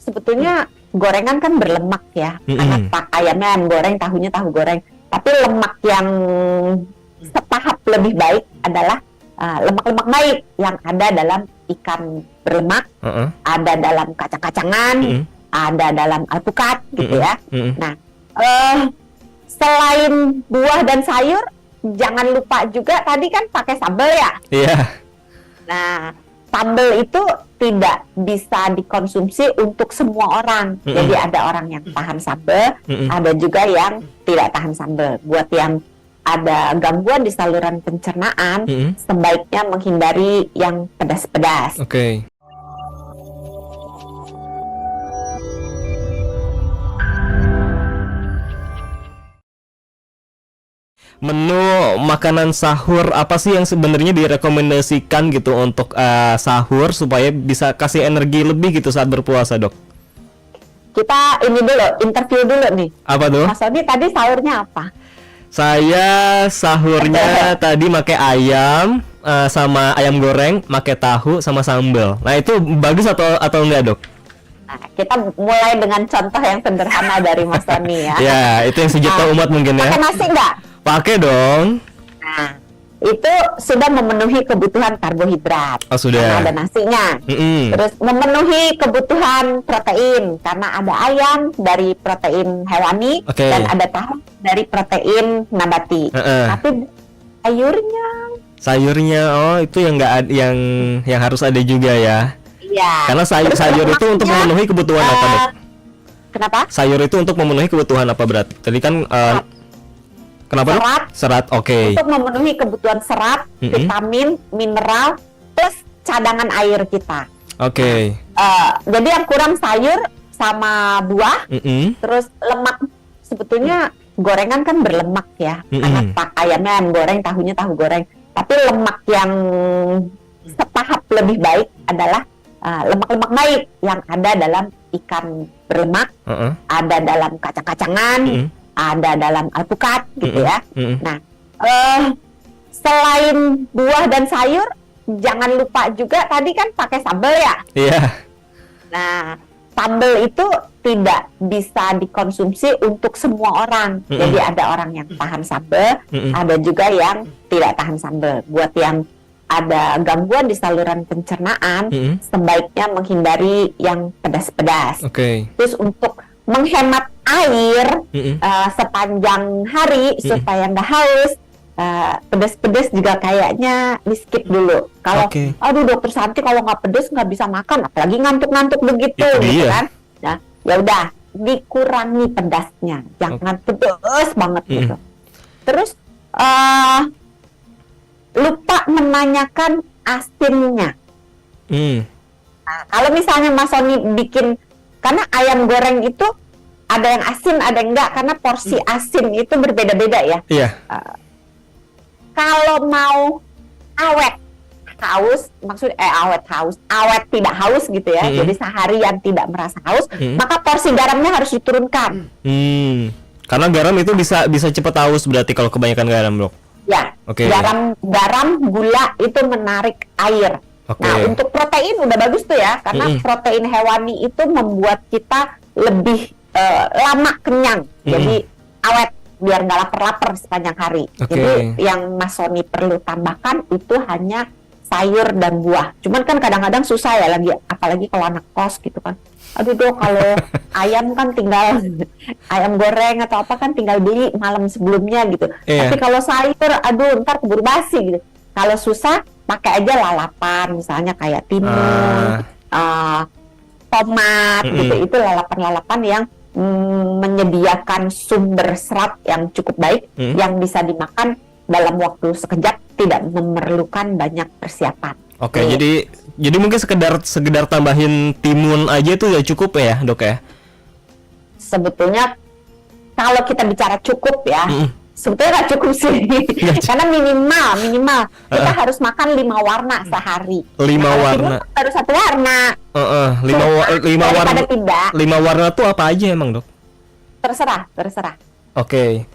sebetulnya gorengan kan berlemak ya, karena ayamnya ayam goreng, tahunya tahu goreng. Tapi lemak yang setahap lebih baik adalah lemak-lemak baik yang ada dalam ikan berlemak, ada dalam kacang-kacangan, ada dalam alpukat gitu ya. Nah, selain buah dan sayur, jangan lupa juga tadi kan pakai sambal ya. Iya. Nah, sambal itu tidak bisa dikonsumsi untuk semua orang. Jadi ada orang yang tahan sambal, ada juga yang tidak tahan sambal. Buat yang ada gangguan di saluran pencernaan, sebaiknya menghindari yang pedas-pedas. Oke. Menu makanan sahur apa sih yang sebenarnya direkomendasikan gitu untuk sahur supaya bisa kasih energi lebih gitu saat berpuasa, Dok? Kita ini dulu, interview dulu nih. Apa tuh? Mas Odi tadi sahurnya apa? Saya sahurnya tadi pakai ayam sama ayam goreng, pakai tahu sama sambal. Nah, itu bagus atau enggak, Dok? Nah, kita mulai dengan contoh yang sederhana dari Mas Tony ya. Ya, itu yang sejuta umat mungkin ya. Pakai nasi enggak? Pakai dong. Nah, itu sudah memenuhi kebutuhan karbohidrat. Oh, sudah. Karena ada nasinya. Terus memenuhi kebutuhan protein karena ada ayam dari protein hewani dan ada tahu dari protein nabati. Tapi sayurnya itu yang enggak yang harus ada juga ya. Iya. Karena sayur itu untuk memenuhi kebutuhan apa, Dok? Kenapa? Sayur itu untuk memenuhi kebutuhan apa berarti? Tadi kan kenapa? Serat, oke. Untuk memenuhi kebutuhan serat, vitamin, mineral, plus cadangan air kita. Oke. Jadi yang kurang sayur sama buah, terus lemak. Sebetulnya gorengan kan berlemak ya, karena ayamnya ayam goreng, tahunya tahu goreng. Tapi lemak yang setahap lebih baik adalah lemak-lemak baik yang ada dalam ikan berlemak, ada dalam kacang-kacangan, ada dalam alpukat gitu ya. Nah, selain buah dan sayur, jangan lupa juga tadi kan pakai sambal ya. Iya. Nah, sambal itu tidak bisa dikonsumsi untuk semua orang. Jadi ada orang yang tahan sambal, ada juga yang tidak tahan sambal. Buat yang ada gangguan di saluran pencernaan, sebaiknya menghindari yang pedas-pedas. Terus untuk menghemat air sepanjang hari supaya nggak haus, pedas-pedas juga kayaknya di skip dulu. Kalau aduh dokter Santi kalau nggak pedas nggak bisa makan, apalagi ngantuk-ngantuk begitu, gitu kan? Nah, ya udah dikurangi pedasnya, jangan pedas banget gitu. Terus lupa menanyakan asinnya. Nah, kalau misalnya Mas Sony bikin, karena ayam goreng itu ada yang asin, ada yang enggak, karena porsi asin itu berbeda-beda ya. Iya. Kalau mau awet haus, awet tidak haus gitu ya. Jadi seharian tidak merasa haus, maka porsi garamnya harus diturunkan. Karena garam itu bisa cepat haus berarti kalau kebanyakan garam, Dok. Ya. Garam, gula itu menarik air. Nah, untuk protein udah bagus tuh ya, karena protein hewani itu membuat kita lebih lama kenyang, jadi awet, biar nggak lapar-lapar sepanjang hari. Jadi yang Mas Sony perlu tambahkan itu hanya sayur dan buah. Cuman kan kadang-kadang susah ya, apalagi kalau anak kos gitu kan. Aduh Dok, kalau ayam kan tinggal ayam goreng atau apa kan tinggal beli malam sebelumnya gitu. Tapi kalau sayur, aduh ntar keburu basi gitu. Kalau susah, pakai aja lalapan, misalnya kayak timun, tomat gitu. Itu lalapan-lalapan yang menyediakan sumber serat yang cukup baik, yang bisa dimakan dalam waktu sekejap, tidak memerlukan banyak persiapan. Jadi mungkin sekedar tambahin timun aja itu ya cukup ya, Dok ya? Sebetulnya kalau kita bicara cukup ya, sebetulnya nggak cukup sih. Karena minimal kita harus makan 5 warna sehari. 5 warna. Baru 1 warna. 5 warna. 5 warna tuh apa aja emang, Dok? Terserah.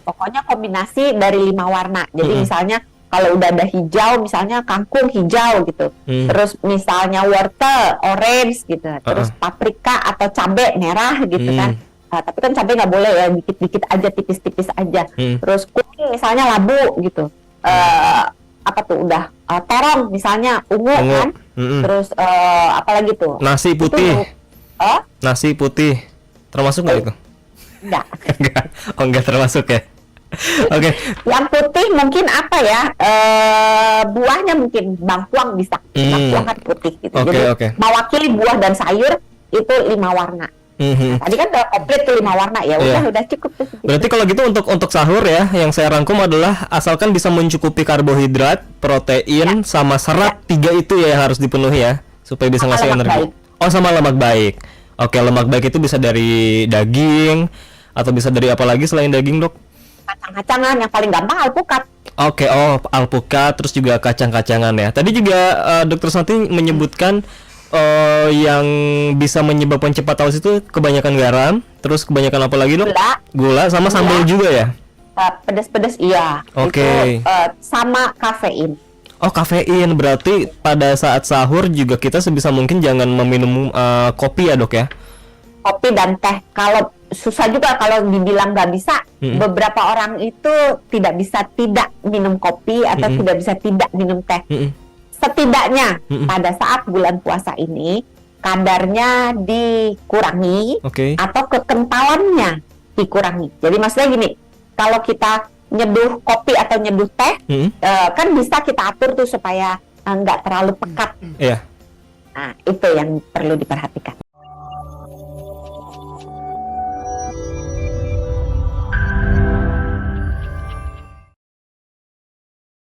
Pokoknya kombinasi dari 5 warna. Jadi misalnya kalau udah ada hijau, misalnya kangkung hijau gitu, terus misalnya wortel orange gitu, terus paprika atau cabai merah gitu kan. Tapi kan cabai nggak boleh ya, dikit-dikit aja, tipis-tipis aja. Terus kuning misalnya labu gitu. Apa tuh udah terong misalnya ungu kan. Terus apalagi tuh? Nasi putih. Nasi putih termasuk nggak itu? Enggak. Oh enggak termasuk ya. Oke. Yang putih mungkin apa ya? Buahnya mungkin bangkuang bisa. Bangkuang kan putih gitu. Jadi mewakili buah dan sayur itu 5 warna. Tadi kan udah komplit tuh 5 warna ya. Udah cukup tuh. Berarti kalau gitu untuk sahur ya, yang saya rangkum adalah asalkan bisa mencukupi karbohidrat, protein, sama serat, 3 itu ya yang harus dipenuhi ya, supaya bisa ngasih energi. Oh, sama lemak baik. Oke, lemak baik itu bisa dari daging atau bisa dari apa lagi selain daging, Dok? Kacang-kacangan, yang paling gampang alpukat. Oke, alpukat, terus juga kacang-kacangan ya. Tadi juga Dokter Santi menyebutkan yang bisa menyebabkan cepat haus itu kebanyakan garam, terus kebanyakan apa lagi, Dok? Gula sama sambal juga ya? Pedas-pedas iya. Oke. Itu sama kafein. Oh, kafein berarti pada saat sahur juga kita sebisa mungkin jangan meminum kopi ya, Dok ya? Kopi dan teh. Kalau susah juga kalau dibilang nggak bisa, beberapa orang itu tidak bisa tidak minum kopi atau tidak bisa tidak minum teh. Setidaknya pada saat bulan puasa ini kadarnya dikurangi atau kekentalannya dikurangi. Jadi maksudnya gini, kalau kita nyeduh kopi atau nyeduh teh, kan bisa kita atur tuh supaya nggak terlalu pekat. Iya. Nah, itu yang perlu diperhatikan.